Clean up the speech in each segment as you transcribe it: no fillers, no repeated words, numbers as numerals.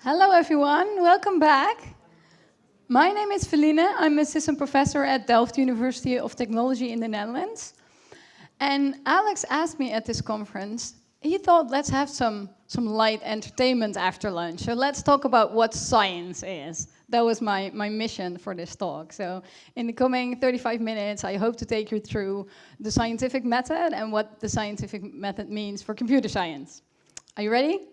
Hello everyone, welcome back. My name is Felienne. I'm assistant professor at Delft University of Technology in the Netherlands. And Alex asked me at this conference, he thought let's have some light entertainment after lunch. So let's talk about what science is. That was my mission for this talk. So in the coming 35 minutes, I hope to take you through the scientific method and what the scientific method means for computer science. Are you ready?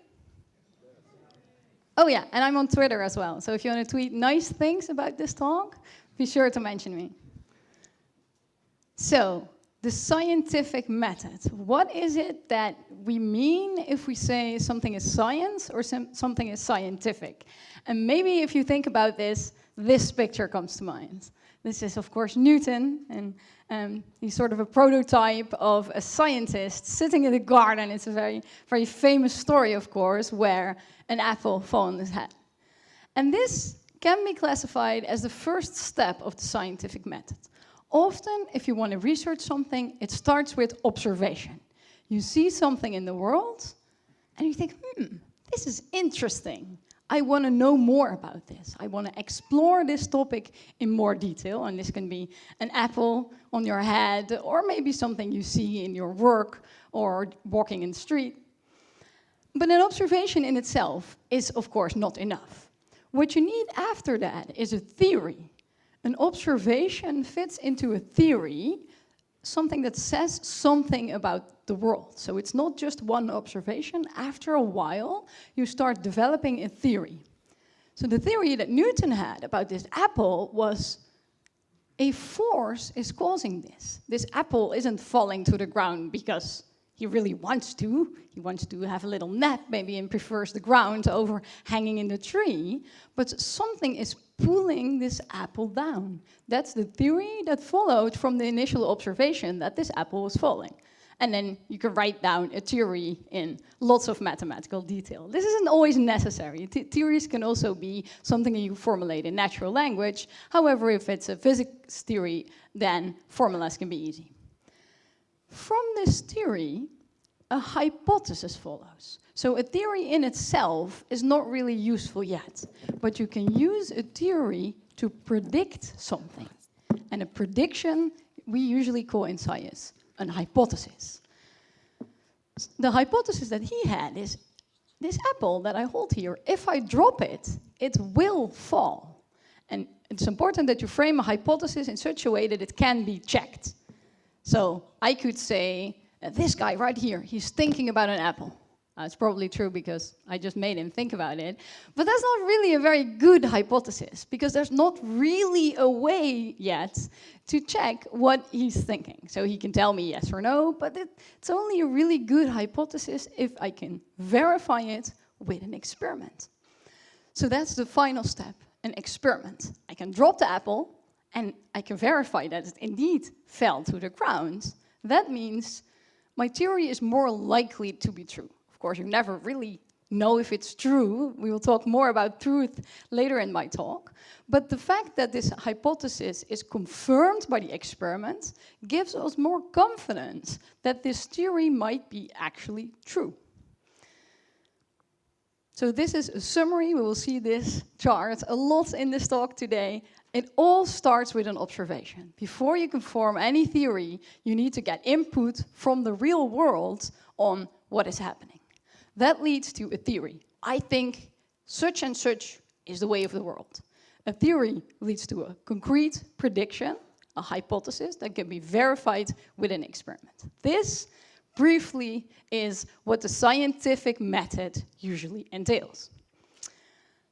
Oh yeah, and I'm on Twitter as well. So if you want to tweet nice things about this talk, be sure to mention me. So, the scientific method. What is it that we mean if we say something is science or something is scientific? And maybe if you think about this, this picture comes to mind. This is, of course, Newton, and he's sort of a prototype of a scientist sitting in the garden. It's a very, very famous story, of course, where an apple fell on his head. And this can be classified as the first step of the scientific method. Often, if you want to research something, it starts with observation. You see something in the world, and you think, this is interesting. I want to know more about this. I want to explore this topic in more detail, and this can be an apple on your head, or maybe something you see in your work, or walking in the street. But an observation in itself is, of course, not enough. What you need after that is a theory. An observation fits into a theory, something that says something about the world. So it's not just one observation. After a while, you start developing a theory. So the theory that Newton had about this apple was a force is causing this. This apple isn't falling to the ground because he really wants to. He wants to have a little nap, maybe, and prefers the ground over hanging in the tree. But something is pulling this apple down. That's the theory that followed from the initial observation that this apple was falling. And then you can write down a theory in lots of mathematical detail. This isn't always necessary. Theories can also be something you formulate in natural language. However, if it's a physics theory, then formulas can be easy. From this theory, a hypothesis follows. So a theory in itself is not really useful yet, but you can use a theory to predict something. And a prediction we usually call in science an hypothesis. The hypothesis that he had is, this apple that I hold here, if I drop it, it will fall. And it's important that you frame a hypothesis in such a way that it can be checked. So I could say, this guy right here, he's thinking about an apple. It's probably true because I just made him think about it. But that's not really a very good hypothesis because there's not really a way yet to check what he's thinking. So he can tell me yes or no, but it's only a really good hypothesis if I can verify it with an experiment. So that's the final step, an experiment. I can drop the apple, and I can verify that it indeed fell to the ground. That means my theory is more likely to be true. Of course, you never really know if it's true. We will talk more about truth later in my talk. But the fact that this hypothesis is confirmed by the experiment gives us more confidence that this theory might be actually true. So this is a summary. We will see this chart a lot in this talk today. It all starts with an observation. Before you can form any theory, you need to get input from the real world on what is happening. That leads to a theory. I think such and such is the way of the world. A theory leads to a concrete prediction, a hypothesis that can be verified with an experiment. This, briefly, is what the scientific method usually entails.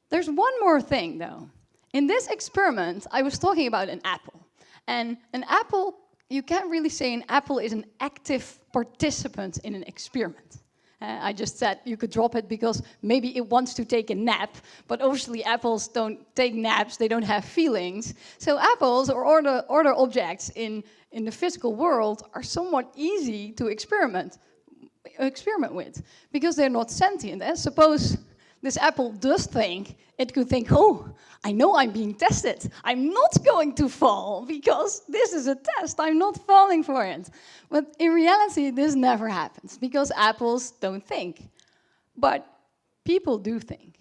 There's one more thing, though. In this experiment, I was talking about an apple. And an apple, you can't really say an apple is an active participant in an experiment. I just said you could drop it because maybe it wants to take a nap, but obviously apples don't take naps, they don't have feelings. So apples or other objects in the physical world are somewhat easy to experiment with because they're not sentient. Suppose this apple does think, it could think, oh, I know I'm being tested. I'm not going to fall because this is a test. I'm not falling for it. But in reality, this never happens because apples don't think. But people do think.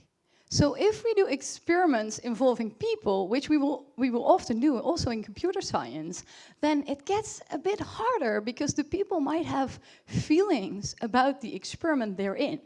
So if we do experiments involving people, which we will often do also in computer science, then it gets a bit harder because the people might have feelings about the experiment they're in.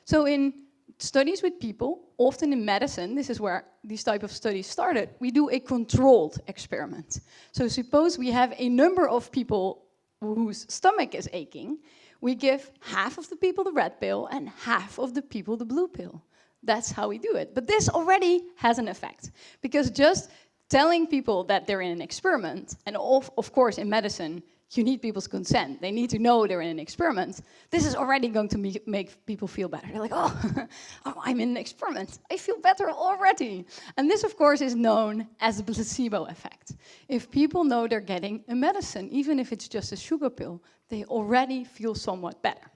So in studies with people, often in medicine, this is where these type of studies started, we do a controlled experiment. So suppose we have a number of people whose stomach is aching, we give half of the people the red pill and half of the people the blue pill. That's how we do it. But this already has an effect, because just telling people that they're in an experiment, and of course in medicine, you need people's consent. They need to know they're in an experiment. This is already going to make people feel better. They're like, oh, oh, I'm in an experiment. I feel better already. And this, of course, is known as the placebo effect. If people know they're getting a medicine, even if it's just a sugar pill, they already feel somewhat better.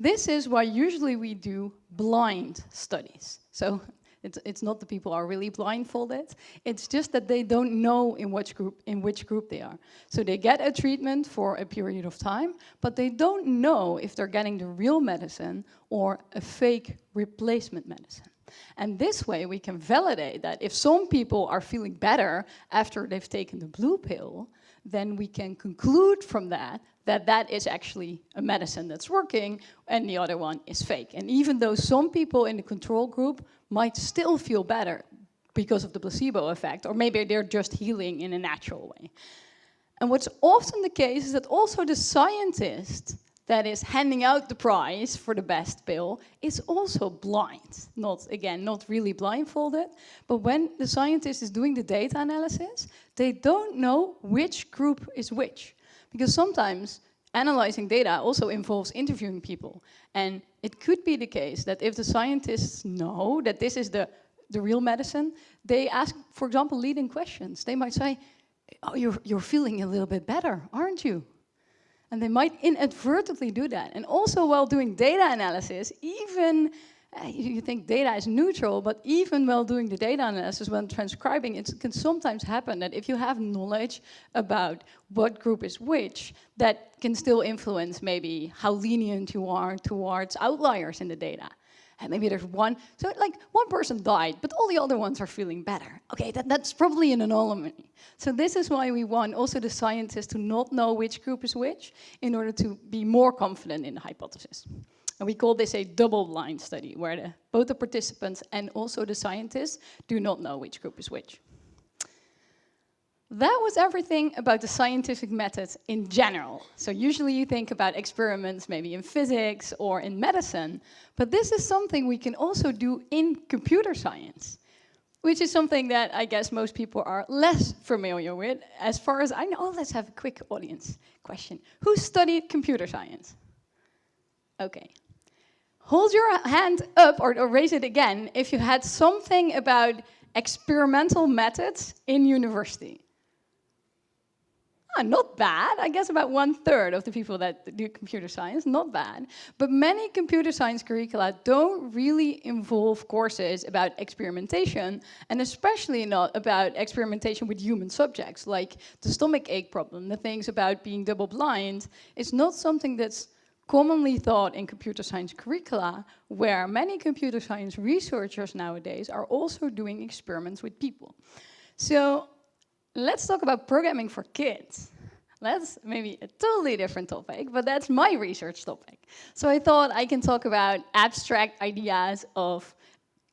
This is why usually we do blind studies. So it's not the people are really blindfolded. It's just that they don't know in which group they are. So they get a treatment for a period of time, but they don't know if they're getting the real medicine or a fake replacement medicine. And this way we can validate that if some people are feeling better after they've taken the blue pill, then we can conclude from that that is actually a medicine that's working and the other one is fake. And even though some people in the control group might still feel better because of the placebo effect, or maybe they're just healing in a natural way. And what's often the case is that also the scientist that is handing out the prize for the best pill is also blind. Not really blindfolded, but when the scientist is doing the data analysis, they don't know which group is which. Because sometimes analyzing data also involves interviewing people. And it could be the case that if the scientists know that this is the real medicine, they ask, for example, leading questions. They might say, oh, you're feeling a little bit better, aren't you? And they might inadvertently do that. And also while doing data analysis, even you think data is neutral, but even while doing the data analysis, when transcribing, it can sometimes happen that if you have knowledge about what group is which, that can still influence maybe how lenient you are towards outliers in the data. And maybe there's one, so like one person died, but all the other ones are feeling better. Okay, that's probably an anomaly. So this is why we want also the scientists to not know which group is which in order to be more confident in the hypothesis. And we call this a double-blind study, where both the participants and also the scientists do not know which group is which. That was everything about the scientific method in general. So usually you think about experiments maybe in physics or in medicine, but this is something we can also do in computer science, which is something that I guess most people are less familiar with. As far as I know, let's have a quick audience question. Who studied computer science? Okay. Hold your hand up or raise it again if you had something about experimental methods in university. Not bad. I guess about 1/3 of the people that do computer science, not bad. But many computer science curricula don't really involve courses about experimentation, and especially not about experimentation with human subjects, like the stomach ache problem, the things about being double blind. It's not something that's commonly taught in computer science curricula, where many computer science researchers nowadays are also doing experiments with people. So let's talk about programming for kids. That's maybe a totally different topic, but that's my research topic. So I thought I can talk about abstract ideas of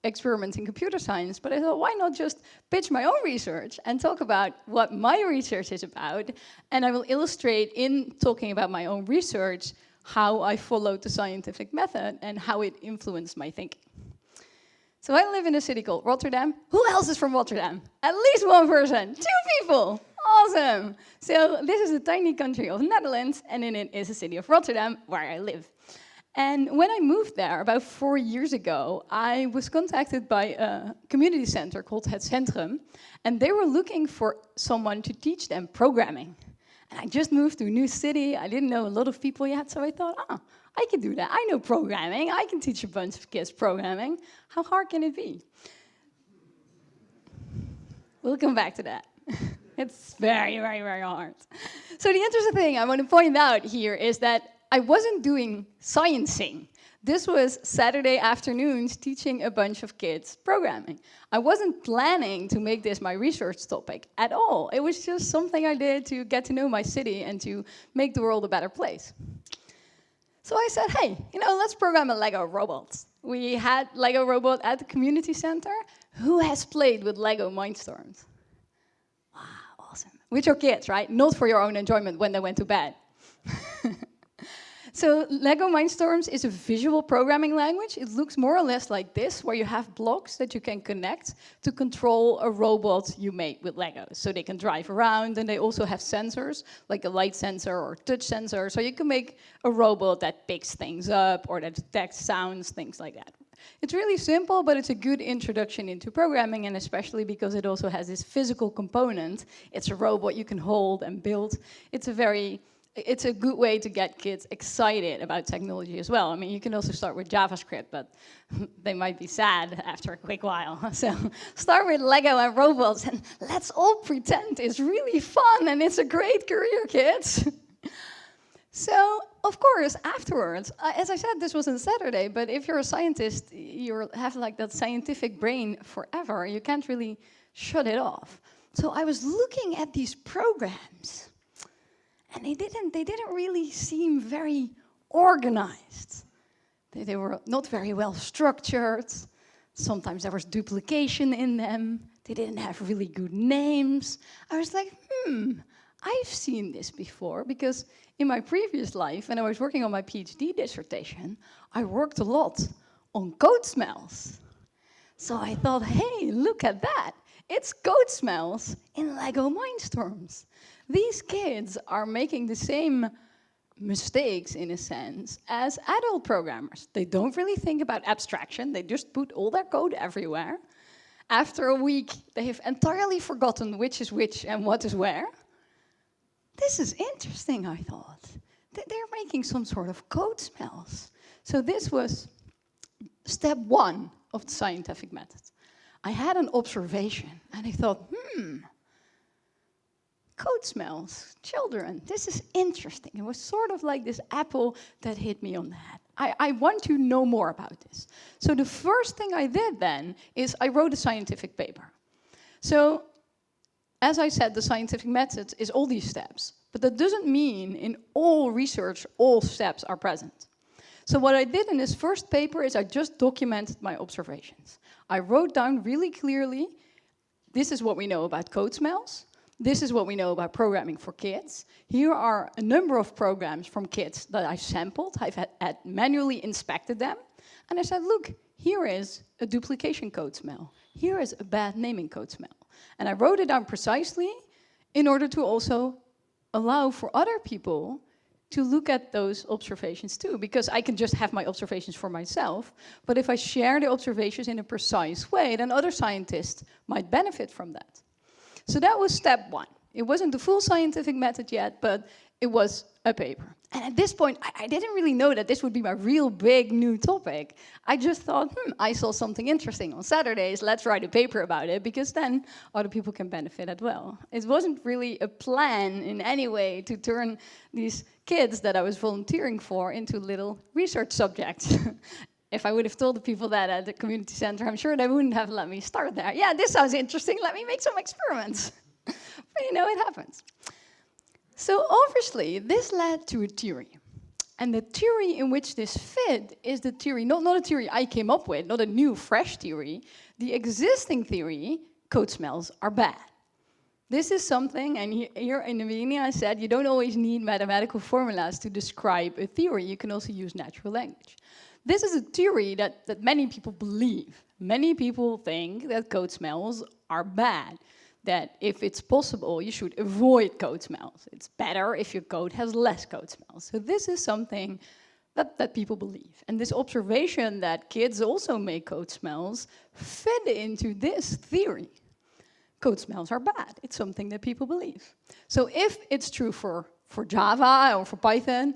experiments in computer science, but I thought, why not just pitch my own research and talk about what my research is about, and I will illustrate in talking about my own research how I followed the scientific method and how it influenced my thinking. So I live in a city called Rotterdam. Who else is from Rotterdam? At least one person. 2 people. Awesome. So this is a tiny country of the Netherlands, and in it is the city of Rotterdam, where I live. And when I moved there about 4 years ago, I was contacted by a community center called Het Centrum, and they were looking for someone to teach them programming. And I just moved to a new city. I didn't know a lot of people yet, so I thought, I can do that. I know programming. I can teach a bunch of kids programming. How hard can it be? We'll come back to that. It's very, very, very hard. So the interesting thing I want to point out here is that I wasn't doing sciencing. This was Saturday afternoons teaching a bunch of kids programming. I wasn't planning to make this my research topic at all. It was just something I did to get to know my city and to make the world a better place. So I said, hey, let's program a Lego robot. We had Lego robot at the community center. Who has played with Lego Mindstorms? Wow, awesome. With your kids, right? Not for your own enjoyment when they went to bed. So Lego Mindstorms is a visual programming language. It looks more or less like this, where you have blocks that you can connect to control a robot you made with Legos. So they can drive around, and they also have sensors, like a light sensor or touch sensor. So you can make a robot that picks things up or that detects sounds, things like that. It's really simple, but it's a good introduction into programming, and especially because it also has this physical component. It's a robot you can hold and build. It's a good way to get kids excited about technology as well. I mean, you can also start with JavaScript, but they might be sad after a quick while. So start with Lego and robots, and let's all pretend it's really fun and it's a great career, kids. So, of course, afterwards, as I said, this was on Saturday, but if you're a scientist, you have like that scientific brain forever. You can't really shut it off. So I was looking at these programs. And they didn't really seem very organized. They were not very well structured. Sometimes there was duplication in them. They didn't have really good names. I was like, I've seen this before, because in my previous life, when I was working on my PhD dissertation, I worked a lot on code smells. So I thought, hey, look at that. It's code smells in Lego Mindstorms. These kids are making the same mistakes, in a sense, as adult programmers. They don't really think about abstraction. They just put all their code everywhere. After a week, they have entirely forgotten which is which and what is where. This is interesting, I thought. They're making some sort of code smells. So this was step 1 of the scientific method. I had an observation, and I thought, code smells, children, this is interesting. It was sort of like this apple that hit me on the head. I want to know more about this. So the first thing I did then is I wrote a scientific paper. So, as I said, the scientific method is all these steps, but that doesn't mean in all research all steps are present. So what I did in this first paper is I just documented my observations. I wrote down really clearly, this is what we know about code smells. This is what we know about programming for kids. Here are a number of programs from kids that I sampled. I've had manually inspected them. And I said, look, here is a duplication code smell. Here is a bad naming code smell. And I wrote it down precisely in order to also allow for other people to look at those observations too, because I can just have my observations for myself, but if I share the observations in a precise way, then other scientists might benefit from that. So that was step 1. It wasn't the full scientific method yet, but it was a paper. And at this point, I didn't really know that this would be my real big new topic. I just thought, I saw something interesting on Saturdays, let's write a paper about it, because then other people can benefit as well. It wasn't really a plan in any way to turn these kids that I was volunteering for into little research subjects. If I would have told the people that at the community center, I'm sure they wouldn't have let me start there. Yeah, this sounds interesting, let me make some experiments. But it happens. So obviously, this led to a theory. And the theory in which this fit is the theory, not a theory I came up with, not a new, fresh theory. The existing theory, code smells are bad. This is something, and here in the beginning I said, you don't always need mathematical formulas to describe a theory. You can also use natural language. This is a theory that many people believe. Many people think that code smells are bad, that if it's possible, you should avoid code smells. It's better if your code has less code smells. So this is something that people believe. And this observation that kids also make code smells fit into this theory. Code smells are bad. It's something that people believe. So if it's true for Java or for Python,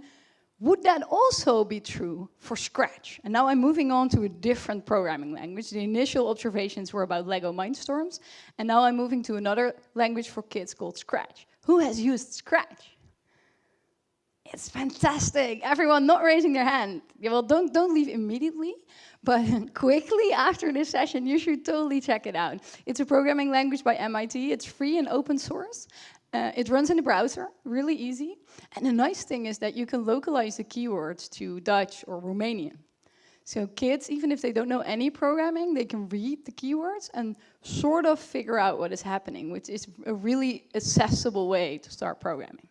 would that also be true for Scratch? And now I'm moving on to a different programming language. The initial observations were about Lego Mindstorms, and now I'm moving to another language for kids called Scratch. Who has used Scratch? It's fantastic. Everyone not raising their hand. Yeah, well, don't leave immediately, but quickly after this session, you should totally check it out. It's a programming language by MIT. It's free and open source. It runs in the browser, really easy. And the nice thing is that you can localize the keywords to Dutch or Romanian. So kids, even if they don't know any programming, they can read the keywords and sort of figure out what is happening, which is a really accessible way to start programming.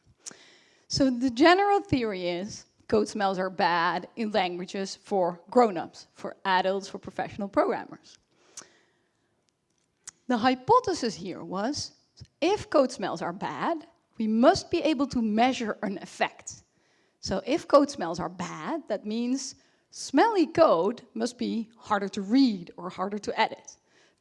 So the general theory is code smells are bad in languages for grown-ups, for adults, for professional programmers. The hypothesis here was, if code smells are bad, we must be able to measure an effect. So if code smells are bad, that means smelly code must be harder to read or harder to edit.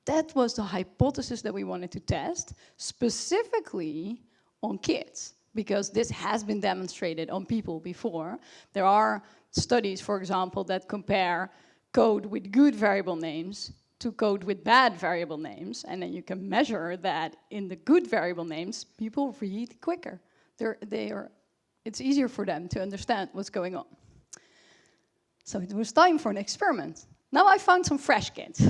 That was the hypothesis that we wanted to test, specifically on kids, because this has been demonstrated on people before. There are studies, for example, that compare code with good variable names to code with bad variable names, and then you can measure that in the good variable names, people read quicker. It's easier for them to understand what's going on. So it was time for an experiment. Now I found some fresh kids.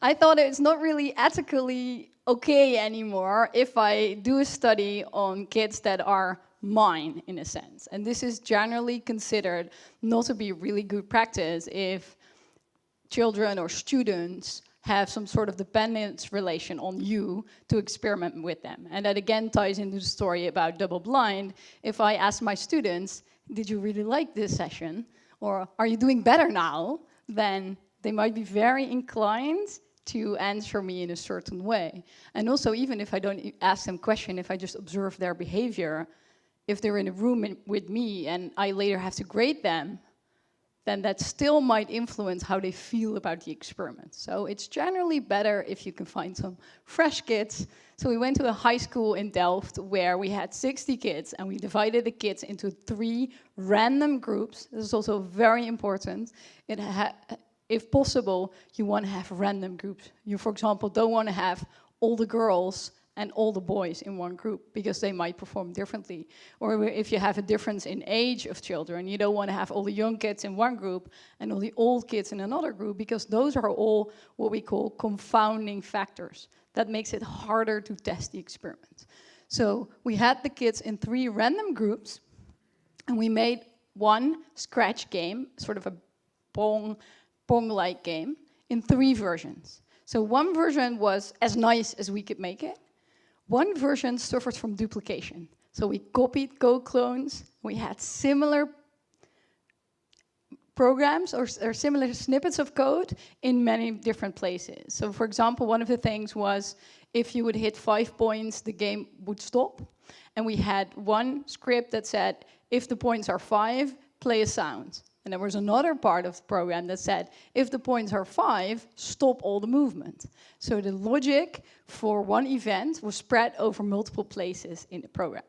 I thought it's not really ethically okay anymore if I do a study on kids that are mine, in a sense. And this is generally considered not to be really good practice if children or students have some sort of dependence relation on you to experiment with them. And that again ties into the story about Doubleblind. If I ask my students, did you really like this session? Or are you doing better now? Then they might be very inclined to answer me in a certain way. And also, even if I don't ask them question, if I just observe their behavior, if they're in a room with me and I later have to grade them, then that still might influence how they feel about the experiment. So it's generally better if you can find some fresh kids. So we went to a high school in Delft where we had 60 kids, and we divided the kids into 3 random groups. This is also very important. If possible, you want to have random groups. You, for example, don't want to have all the girls and all the boys in one group, because they might perform differently. Or if you have a difference in age of children, you don't want to have all the young kids in one group and all the old kids in another group, because those are all what we call confounding factors. That makes it harder to test the experiment. So we had the kids in 3 random groups, and we made one scratch game, sort of a Pong-like game, in 3 versions. So one version was as nice as we could make it. One version suffered from duplication. So we copied code clones. We had similar programs or similar snippets of code in many different places. So for example, one of the things was if you would hit 5 points, the game would stop. And we had one script that said, if the points are 5, play a sound. And there was another part of the program that said, if the points are 5, stop all the movement. So the logic for one event was spread over multiple places in the program.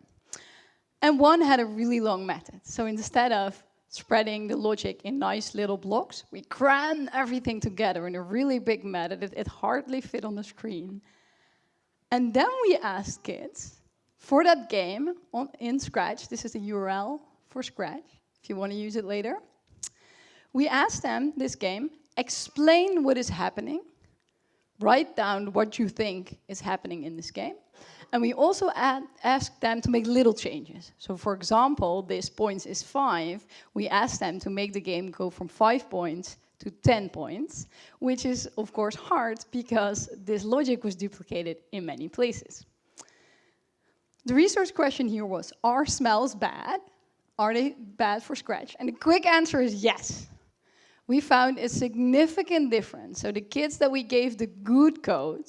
And one had a really long method. So instead of spreading the logic in nice little blocks, we crammed everything together in a really big method. It hardly fit on the screen. And then we asked kids for that game in Scratch. This is the URL for Scratch, if you want to use it later. We asked them, this game, explain what is happening, write down what you think is happening in this game, and we also asked them to make little changes. So for example, this points is 5, we asked them to make the game go from 5 points to 10 points, which is of course hard because this logic was duplicated in many places. The research question here was, are smells bad? Are they bad for Scratch? And the quick answer is yes. We found a significant difference. So the kids that we gave the good code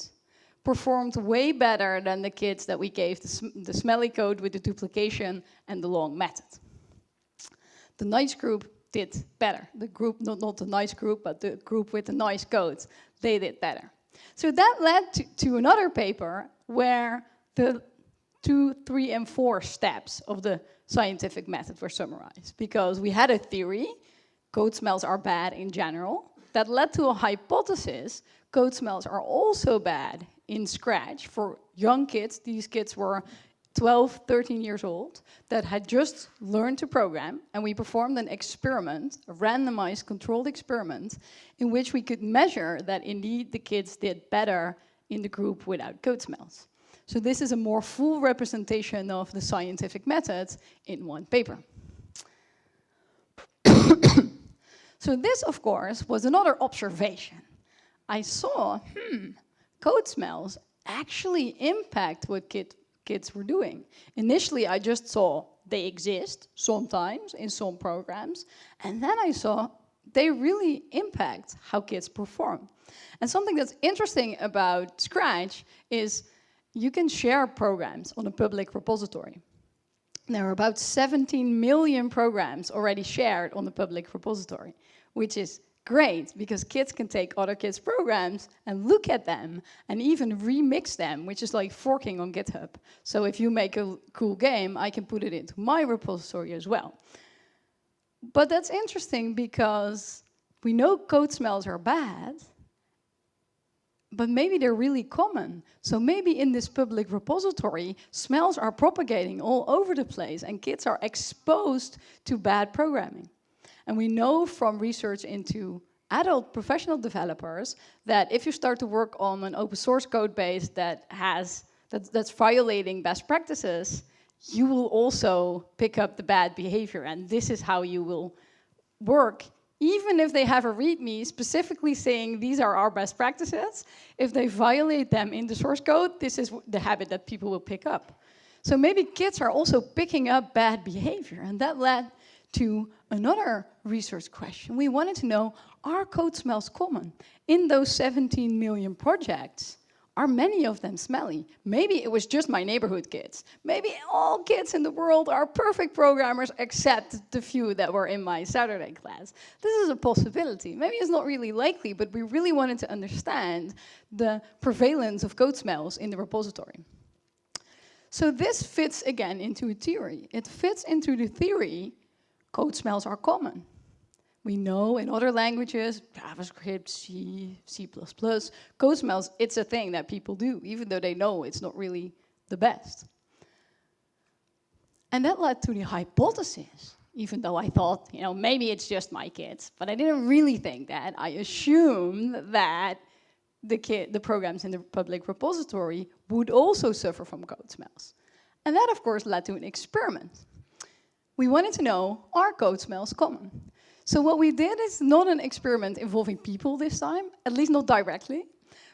performed way better than the kids that we gave the smelly code with the duplication and the long method. The nice group did better. The group, not the nice group, but the group with the nice code, they did better. So that led to another paper where the 2, 3, and 4 steps of the scientific method were summarized, because we had a theory, code smells are bad in general, that led to a hypothesis, code smells are also bad in Scratch for young kids. These kids were 12, 13 years old that had just learned to program, and we performed an experiment, a randomized controlled experiment, in which we could measure that indeed the kids did better in the group without code smells. So this is a more full representation of the scientific methods in one paper. So this, of course, was another observation. I saw, code smells actually impact what kids were doing. Initially, I just saw they exist sometimes in some programs, and then I saw they really impact how kids perform. And something that's interesting about Scratch is you can share programs on a public repository. There are about 17 million programs already shared on the public repository, which is great because kids can take other kids' programs and look at them and even remix them, which is like forking on GitHub. So if you make a cool game, I can put it into my repository as well. But that's interesting because we know code smells are bad, but maybe they're really common. So maybe in this public repository, smells are propagating all over the place and kids are exposed to bad programming. And we know from research into adult professional developers that if you start to work on an open source code base that's violating best practices, you will also pick up the bad behavior. And this is how you will work. Even if they have a README specifically saying these are our best practices, if they violate them in the source code, this is the habit that people will pick up. So maybe kids are also picking up bad behavior, and that led to another research question. We wanted to know, are code smells common? In those 17 million projects, are many of them smelly? Maybe it was just my neighborhood kids. Maybe all kids in the world are perfect programmers except the few that were in my Saturday class. This is a possibility. Maybe it's not really likely, but we really wanted to understand the prevalence of code smells in the repository. So this fits again into a theory. It fits into the theory code smells are common. We know in other languages, JavaScript, C++, code smells, it's a thing that people do, even though they know it's not really the best. And that led to the hypothesis, even though I thought, maybe it's just my kids, but I didn't really think that. I assumed that the programs in the public repository would also suffer from code smells. And that, of course, led to an experiment. We wanted to know, are code smells common? So what we did is not an experiment involving people this time, at least not directly.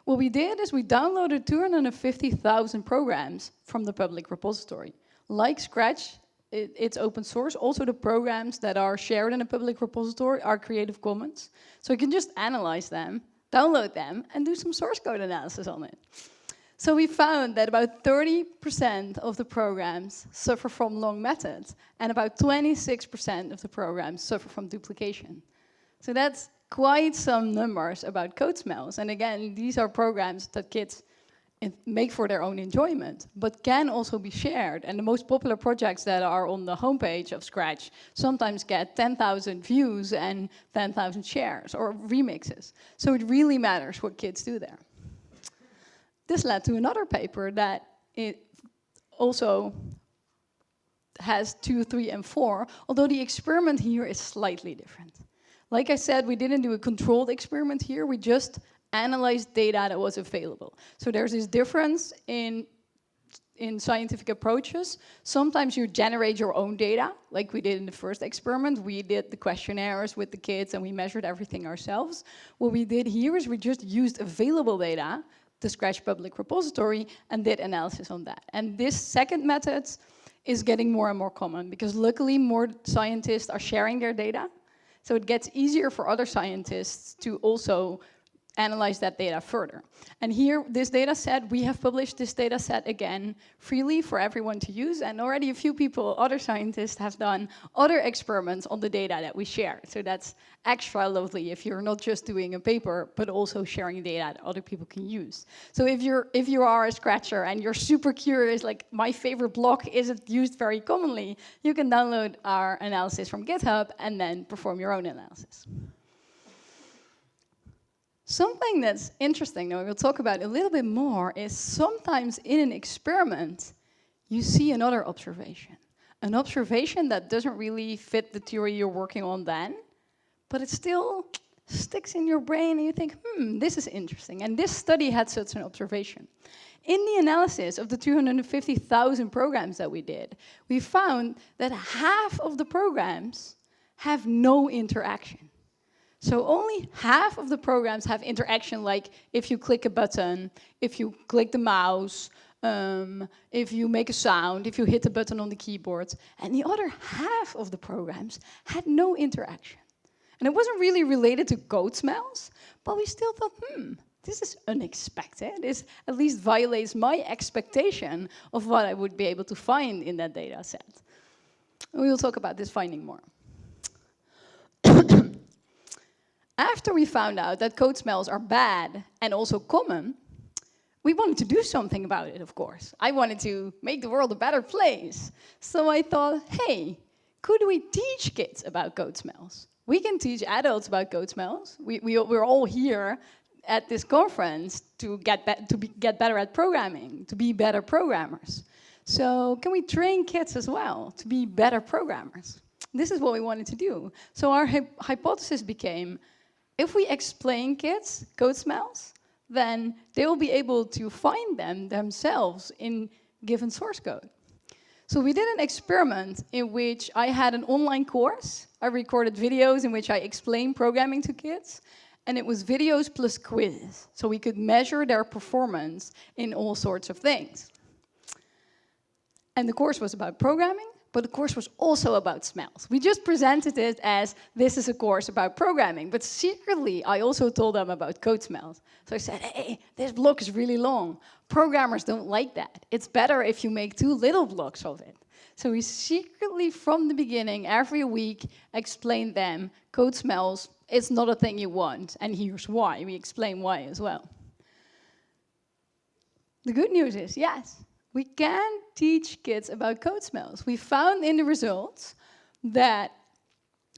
What we did is we downloaded 250,000 programs from the public repository. Like Scratch, it's open source. Also the programs that are shared in a public repository are Creative Commons. So you can just analyze them, download them, and do some source code analysis on it. So we found that about 30% of the programs suffer from long methods, and about 26% of the programs suffer from duplication. So that's quite some numbers about code smells. And again, these are programs that kids make for their own enjoyment, but can also be shared. And the most popular projects that are on the homepage of Scratch sometimes get 10,000 views and 10,000 shares or remixes. So it really matters what kids do there. This led to another paper that it also has 2, 3, and 4, although the experiment here is slightly different. Like I said, we didn't do a controlled experiment here, we just analyzed data that was available. So there's this difference in scientific approaches. Sometimes you generate your own data, like we did in the first experiment. We did the questionnaires with the kids and we measured everything ourselves. What we did here is we just used available data, the Scratch public repository, and did analysis on that. And this second method is getting more and more common because luckily more scientists are sharing their data. So it gets easier for other scientists to also analyze that data further. And here, this data set, we have published this data set again freely for everyone to use, and already a few people, other scientists, have done other experiments on the data that we share. So that's extra lovely if you're not just doing a paper, but also sharing data that other people can use. So if you are a Scratcher and you're super curious, like my favorite block isn't used very commonly, you can download our analysis from GitHub and then perform your own analysis. Something that's interesting, that we'll talk about a little bit more, is sometimes in an experiment, you see another observation. An observation that doesn't really fit the theory you're working on then, but it still sticks in your brain and you think, this is interesting. And this study had such an observation. In the analysis of the 250,000 programs that we did, we found that half of the programs have no interaction. So only half of the programs have interaction, like if you click a button, if you click the mouse, if you make a sound, if you hit the button on the keyboard. And the other half of the programs had no interaction. And it wasn't really related to goat smells, but we still thought, this is unexpected. This at least violates my expectation of what I would be able to find in that data set. And we will talk about this finding more. After we found out that goat smells are bad and also common, we wanted to do something about it, of course. I wanted to make the world a better place. So I thought, hey, could we teach kids about goat smells? We can teach adults about goat smells. We're all here at this conference to get better at programming, to be better programmers. So can we train kids as well to be better programmers? This is what we wanted to do. So our hypothesis became, if we explain kids goat smells, then they will be able to find them themselves in given source code. So we did an experiment in which I had an online course. I recorded videos in which I explained programming to kids, and it was videos plus quiz. So we could measure their performance in all sorts of things. And the course was about programming, but the course was also about smells. We just presented it as, this is a course about programming, but secretly I also told them about goat smells. So I said, hey, this block is really long. Programmers don't like that. It's better if you make 2 little blocks of it. So we secretly, from the beginning, every week, explained them, goat smells, it's not a thing you want, and here's why. We explain why as well. The good news is, yes, we can teach kids about goat smells. We found in the results that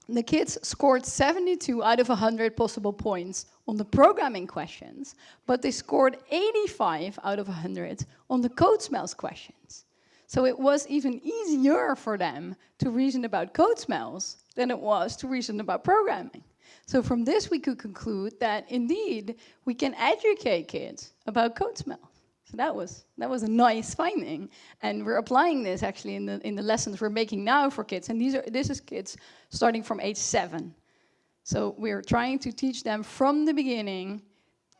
the kids scored 72 out of 100 possible points on the programming questions, but they scored 85 out of 100 on the goat smells questions. So it was even easier for them to reason about goat smells than it was to reason about programming. So from this we could conclude that indeed we can educate kids about goat smells. So that was a nice finding, and we're applying this actually in the lessons we're making now for kids. And this is kids starting from age 7. So we're trying to teach them from the beginning,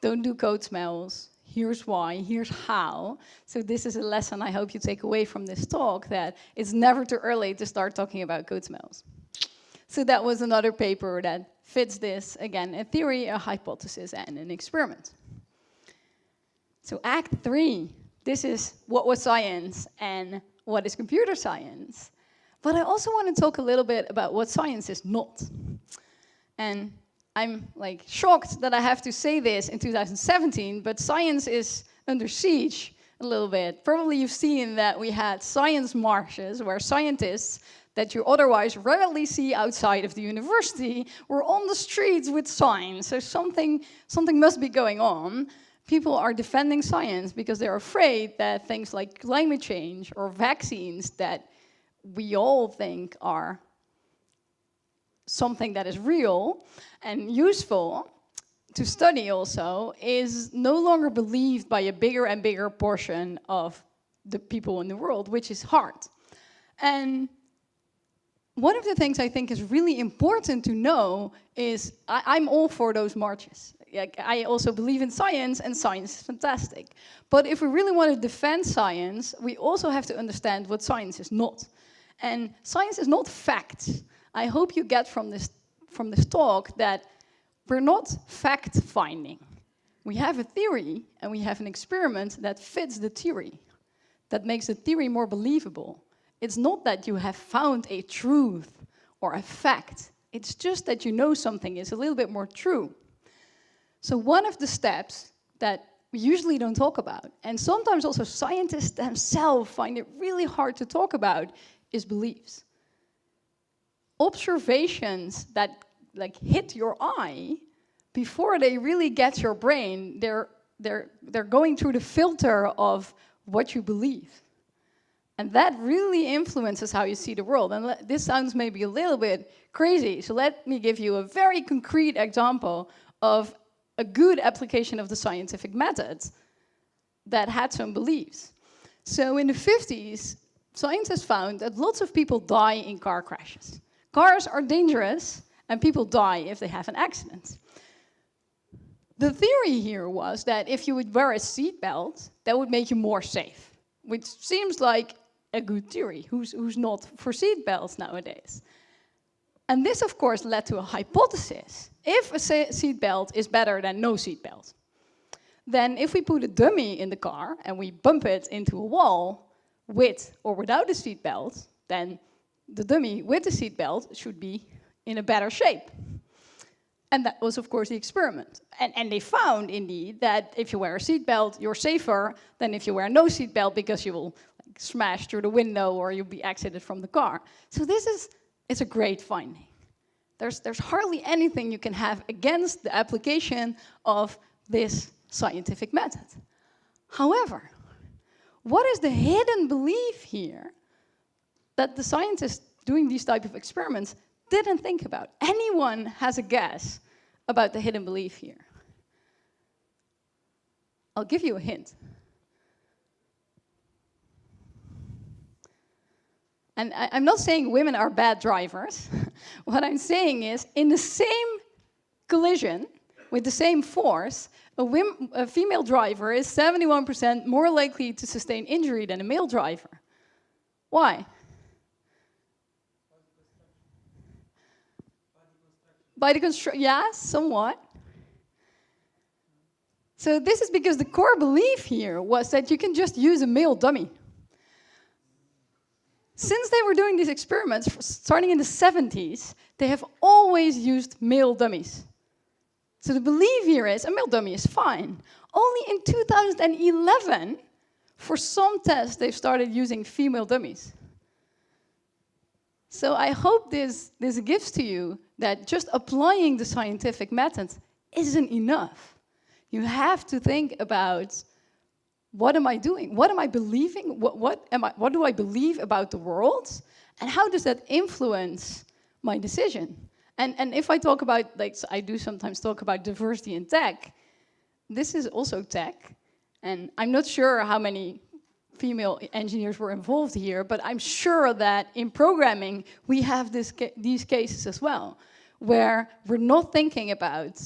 don't do goat smells. Here's why. Here's how. So this is a lesson I hope you take away from this talk, that it's never too early to start talking about goat smells. So that was another paper that fits this, again, a theory, a hypothesis, and an experiment. So Act 3, this is what was science and what is computer science. But I also want to talk a little bit about what science is not. And I'm like shocked that I have to say this in 2017, but science is under siege a little bit. Probably you've seen that we had science marches where scientists that you otherwise rarely see outside of the university were on the streets with signs. So something must be going on. People are defending science because they're afraid that things like climate change or vaccines that we all think are something that is real and useful to study also is no longer believed by a bigger and bigger portion of the people in the world, which is hard. And one of the things I think is really important to know is I'm all for those marches. I also believe in science, and science is fantastic. But if we really want to defend science, we also have to understand what science is not. And science is not facts. I hope you get from this talk that we're not fact-finding. We have a theory, and we have an experiment that fits the theory, that makes the theory more believable. It's not that you have found a truth or a fact. It's just that you know something is a little bit more true. So one of the steps that we usually don't talk about, and sometimes also scientists themselves find it really hard to talk about, is beliefs. Observations that like hit your eye, before they really get your brain, they're going through the filter of what you believe. And that really influences how you see the world. And this sounds maybe a little bit crazy, so let me give you a very concrete example of a good application of the scientific method that had some beliefs. So in the 50s, scientists found that lots of people die in car crashes. Cars are dangerous, and people die if they have an accident. The theory here was that if you would wear a seatbelt, that would make you more safe, which seems like a good theory. Who's not for seatbelts nowadays? And this, of course, led to a hypothesis. If a seatbelt is better than no seatbelt, then if we put a dummy in the car and we bump it into a wall with or without a seatbelt, then the dummy with the seatbelt should be in a better shape. And that was, of course, the experiment. And they found, indeed, that if you wear a seatbelt, you're safer than if you wear no seatbelt, because you will smash through the window or you'll be exited from the car. So it's a great finding. There's hardly anything you can have against the application of this scientific method. However, what is the hidden belief here that the scientists doing these type of experiments didn't think about? Anyone has a guess about the hidden belief here? I'll give you a hint. And I'm not saying women are bad drivers. What I'm saying is, in the same collision, with the same force, a female driver is 71% more likely to sustain injury than a male driver. Why? By the construction, yeah, somewhat. So this is because the core belief here was that you can just use a male dummy. Since they were doing these experiments, starting in the 70s, they have always used male dummies. So the belief here is a male dummy is fine. Only in 2011, for some tests, they've started using female dummies. So I hope this gives to you that just applying the scientific method isn't enough. You have to think about, what am I doing? What am I believing? What do I believe about the world? And how does that influence my decision? And if I talk about, like, I do sometimes talk about diversity in tech, this is also tech. And I'm not sure how many female engineers were involved here, but I'm sure that in programming, we have these cases as well, where we're not thinking about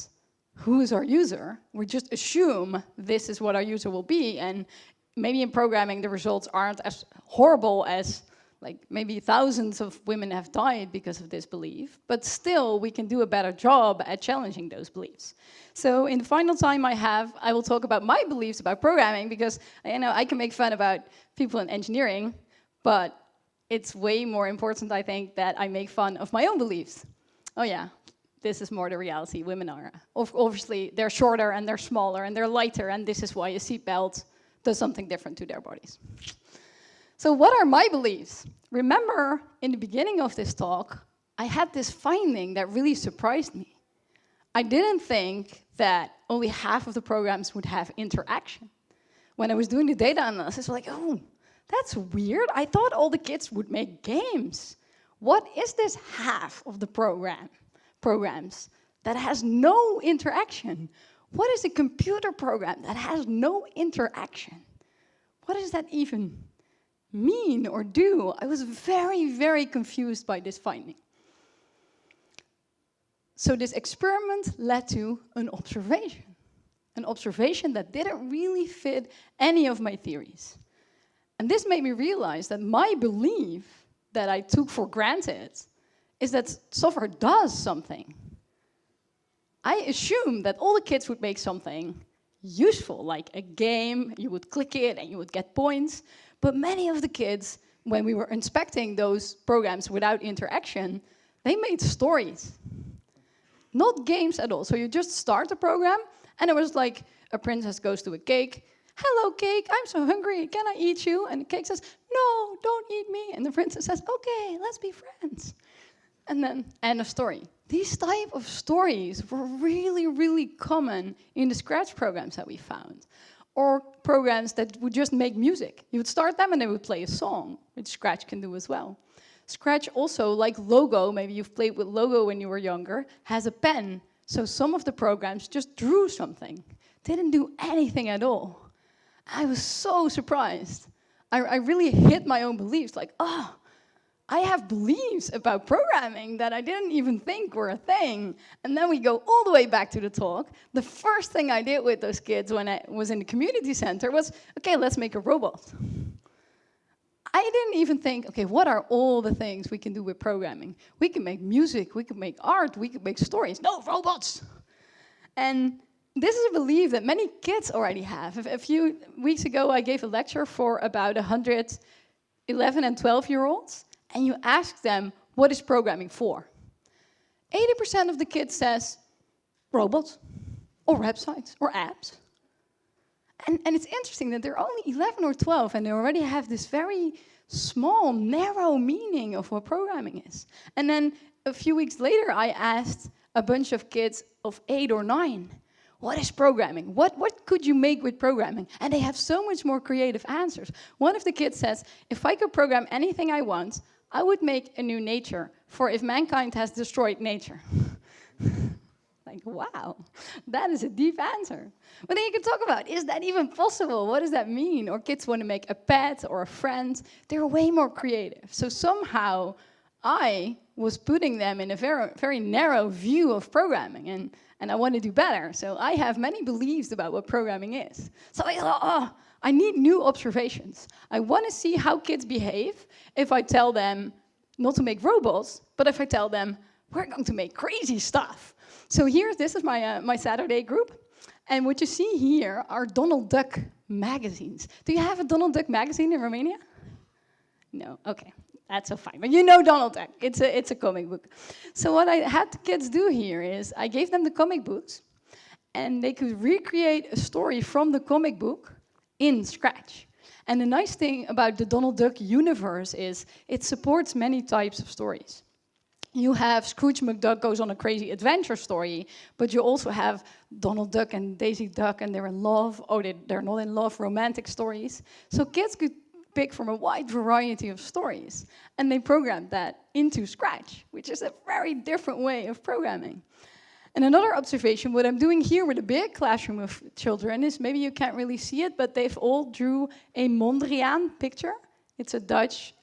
who is our user. We just assume this is what our user will be, and maybe in programming the results aren't as horrible as, like, maybe thousands of women have died because of this belief, but still we can do a better job at challenging those beliefs. So in the final time I have, I will talk about my beliefs about programming, because I can make fun about people in engineering, but it's way more important, I think, that I make fun of my own beliefs. Oh yeah, this is more the reality. Women are, obviously, they're shorter and they're smaller and they're lighter, and this is why a seatbelt does something different to their bodies. So what are my beliefs? Remember, in the beginning of this talk, I had this finding that really surprised me. I didn't think that only half of the programs would have interaction. When I was doing the data analysis, I was like, oh, that's weird. I thought all the kids would make games. What is this half of the programs that has no interaction? What is a computer program that has no interaction? What does that even mean or do? I was very, very confused by this finding. So this experiment led to an observation that didn't really fit any of my theories. And this made me realize that my belief that I took for granted is that software does something. I assumed that all the kids would make something useful, like a game, you would click it and you would get points. But many of the kids, when we were inspecting those programs without interaction, they made stories. Not games at all. So you just start the program, and it was like a princess goes to a cake. Hello, cake, I'm so hungry, can I eat you? And the cake says, no, don't eat me. And the princess says, okay, let's be friends. And then, end of story. These type of stories were really, really common in the Scratch programs that we found. or programs that would just make music. You would start them and they would play a song, which Scratch can do as well. Scratch also, like Logo, maybe you've played with Logo when you were younger, has a pen. So some of the programs just drew something, didn't do anything at all. I was so surprised. I really hit my own beliefs, like, oh, I have beliefs about programming that I didn't even think were a thing. And then we go all the way back to the talk. The first thing I did with those kids when I was in the community center was, okay, let's make a robot. I didn't even think, okay, what are all the things we can do with programming? We can make music, we can make art, we can make stories. No, robots! And this is a belief that many kids already have. A few weeks ago, I gave a lecture for about 100 11 and 12-year-olds, and you ask them, what is programming for? 80% of the kids says, robots, or websites, or apps. And it's interesting that they're only 11 or 12, and they already have this very small, narrow meaning of what programming is. And then a few weeks later, I asked a bunch of kids of 8 or 9, what is programming? What could you make with programming? And they have so much more creative answers. One of the kids says, if I could program anything I want, I would make a new nature, for if mankind has destroyed nature. Like, wow, that is a deep answer. But then you can talk about, is that even possible? What does that mean? Or kids want to make a pet or a friend. They're way more creative. So somehow I was putting them in a very, very narrow view of programming, and I want to do better. So I have many beliefs about what programming is. So I thought, oh, I need new observations. I want to see how kids behave if I tell them not to make robots, but if I tell them, we're going to make crazy stuff. So this is my Saturday group. And what you see here are Donald Duck magazines. Do you have a Donald Duck magazine in Romania? No, okay. That's so fine. But you know Donald Duck. It's a comic book. So what I had the kids do here is I gave them the comic books, and they could recreate a story from the comic book in Scratch. And the nice thing about the Donald Duck universe is it supports many types of stories. You have Scrooge McDuck goes on a crazy adventure story, but you also have Donald Duck and Daisy Duck, and they're in love, or they're not in love, romantic stories. So kids could pick from a wide variety of stories, and they programmed that into Scratch, which is a very different way of programming. And another observation, what I'm doing here with a big classroom of children is, maybe you can't really see it, but they've all drew a Mondriaan picture. It's a Dutch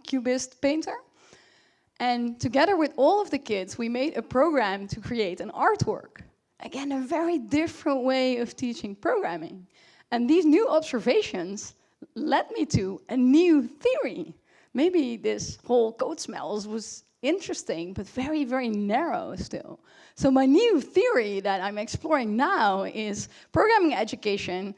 cubist painter. And together with all of the kids, we made a program to create an artwork. Again, a very different way of teaching programming. And these new observations led me to a new theory. Maybe this whole code smells was interesting, but very, very narrow still. So my new theory that I'm exploring now is programming education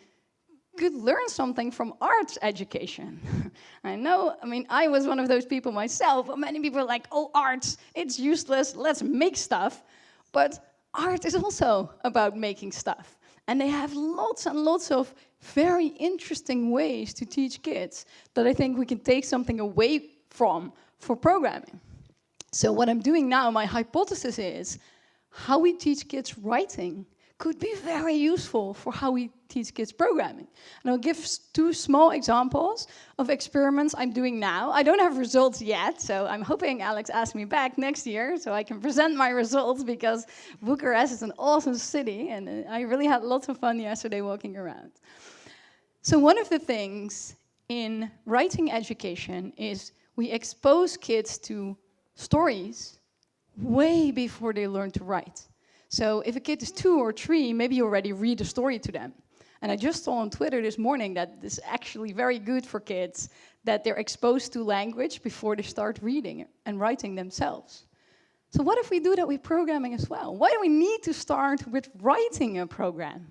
could learn something from arts education. I know, I was one of those people myself, but many people are like, oh, arts, it's useless, let's make stuff. But art is also about making stuff. And they have lots and lots of very interesting ways to teach kids that I think we can take something away from for programming. So what I'm doing now, my hypothesis is, how we teach kids writing could be very useful for how we teach kids programming. And I'll give 2 small examples of experiments I'm doing now. I don't have results yet, so I'm hoping Alex asks me back next year so I can present my results, because Bucharest is an awesome city, and I really had lots of fun yesterday walking around. So one of the things in writing education is we expose kids to stories way before they learn to write. So if a kid is 2 or 3, maybe you already read a story to them. And I just saw on Twitter this morning that this is actually very good for kids, that they're exposed to language before they start reading and writing themselves. So what if we do that with programming as well? Why do we need to start with writing a program?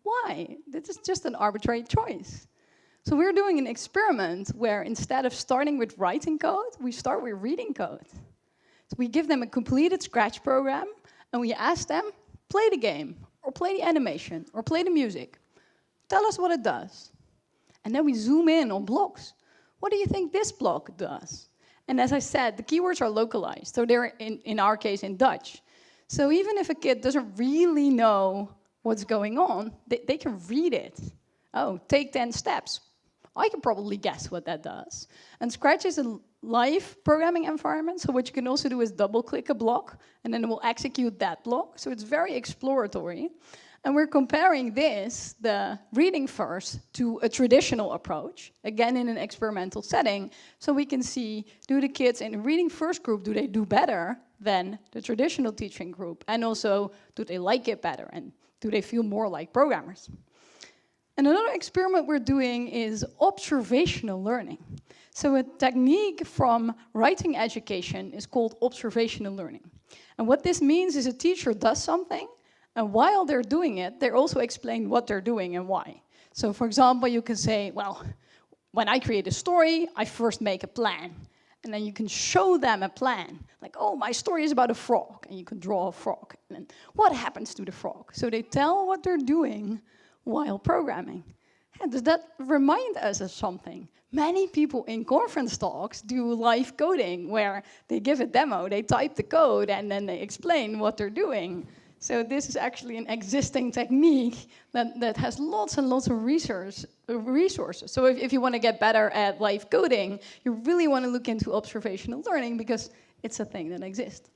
Why? This is just an arbitrary choice. So we're doing an experiment where instead of starting with writing code, we start with reading code. So we give them a completed Scratch program, and we ask them, play the game, or play the animation, or play the music. Tell us what it does. And then we zoom in on blocks. What do you think this block does? And as I said, the keywords are localized, so they're, in our case, in Dutch. So even if a kid doesn't really know what's going on, they can read it. Oh, take 10 steps. I can probably guess what that does. And Scratch is a live programming environment, so what you can also do is double-click a block, and then it will execute that block. So it's very exploratory. And we're comparing this, the reading first, to a traditional approach, again in an experimental setting, so we can see, do the kids in the reading first group, do they do better than the traditional teaching group? And also, do they like it better? And do they feel more like programmers? And another experiment we're doing is observational learning. So a technique from writing education is called observational learning. And what this means is a teacher does something, and while they're doing it, they also explain what they're doing and why. So for example, you can say, well, when I create a story, I first make a plan. And then you can show them a plan. Like, oh, my story is about a frog. And you can draw a frog. And then what happens to the frog? So they tell what they're doing while programming. And does that remind us of something? Many people in conference talks do live coding, where they give a demo, they type the code, and then they explain what they're doing. So this is actually an existing technique that has lots and lots of resources. So if you want to get better at live coding, you really want to look into observational learning, because it's a thing that exists.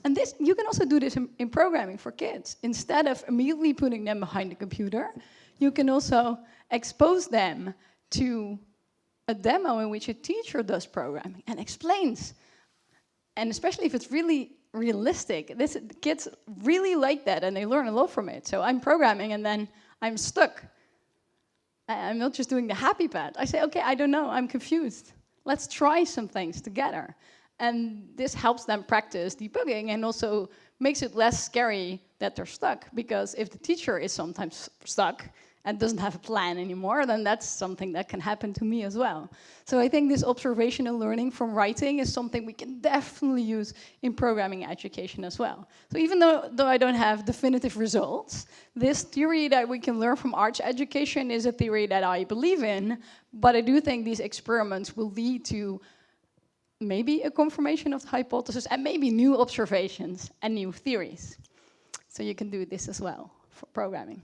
And this, you can also do this in programming for kids. Instead of immediately putting them behind the computer, you can also expose them to a demo in which a teacher does programming and explains. And especially if it's really realistic, kids really like that and they learn a lot from it. So I'm programming and then I'm stuck. I'm not just doing the happy pad. I say, okay, I don't know, I'm confused. Let's try some things together. And this helps them practice debugging and also makes it less scary that they're stuck, because if the teacher is sometimes stuck and doesn't have a plan anymore, then that's something that can happen to me as well. So I think this observational learning from writing is something we can definitely use in programming education as well. So even though I don't have definitive results, this theory that we can learn from arts education is a theory that I believe in, but I do think these experiments will lead to maybe a confirmation of the hypothesis and maybe new observations and new theories. So you can do this as well for programming.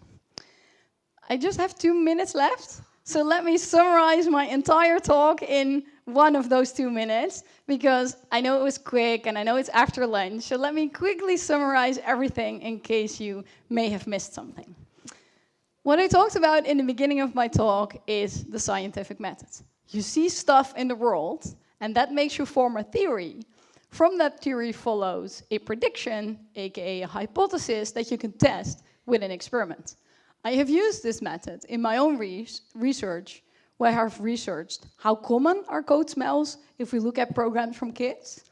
I just have 2 minutes left, so let me summarize my entire talk in one of those 2 minutes, because I know it was quick and I know it's after lunch, so let me quickly summarize everything in case you may have missed something. What I talked about in the beginning of my talk is the scientific method. You see stuff in the world, and that makes you form a theory. From that theory follows a prediction, aka a hypothesis, that you can test with an experiment. I have used this method in my own research, where I have researched how common are code smells if we look at programs from kids.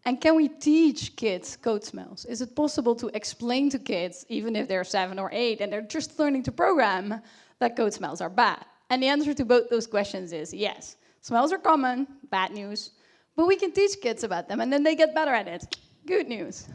And can we teach kids code smells? Is it possible to explain to kids, even if they're 7 or 8 and they're just learning to program, that code smells are bad? And the answer to both those questions is yes. Smells are common, bad news, but we can teach kids about them and then they get better at it. Good news.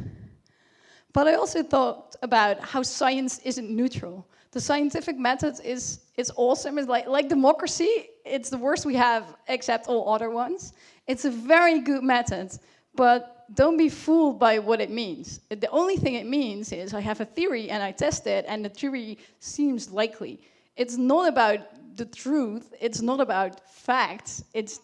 But I also thought about how science isn't neutral. The scientific method is awesome. It's like democracy. It's the worst we have, except all other ones. It's a very good method, but don't be fooled by what it means. The only thing it means is I have a theory and I test it and the theory seems likely. It's not about the truth. It's not about facts. It's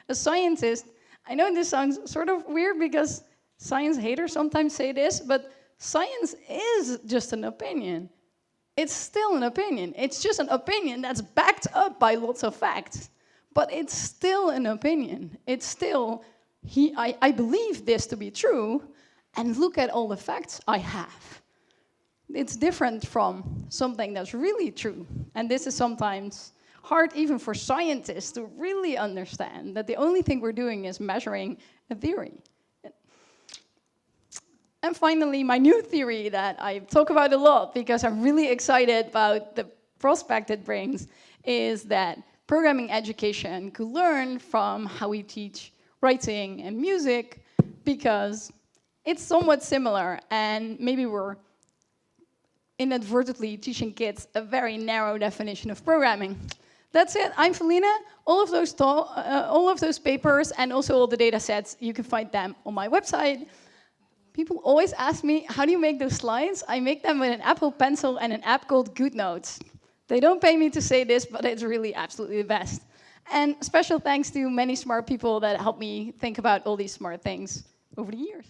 a scientist. I know this sounds sort of weird because science haters sometimes say this, but science is just an opinion. It's still an opinion. It's just an opinion that's backed up by lots of facts. But it's still an opinion. It's still, I believe this to be true, and look at all the facts I have. It's different from something that's really true. And this is sometimes hard even for scientists to really understand that the only thing we're doing is measuring a theory. And finally, my new theory that I talk about a lot because I'm really excited about the prospect it brings is that programming education could learn from how we teach writing and music, because it's somewhat similar and maybe we're inadvertently teaching kids a very narrow definition of programming. That's it. I'm Felienne. All of those papers and also all the data sets, you can find them on my website. People always ask me, how do you make those slides? I make them with an Apple Pencil and an app called GoodNotes. They don't pay me to say this, but it's really absolutely the best. And special thanks to many smart people that helped me think about all these smart things over the years.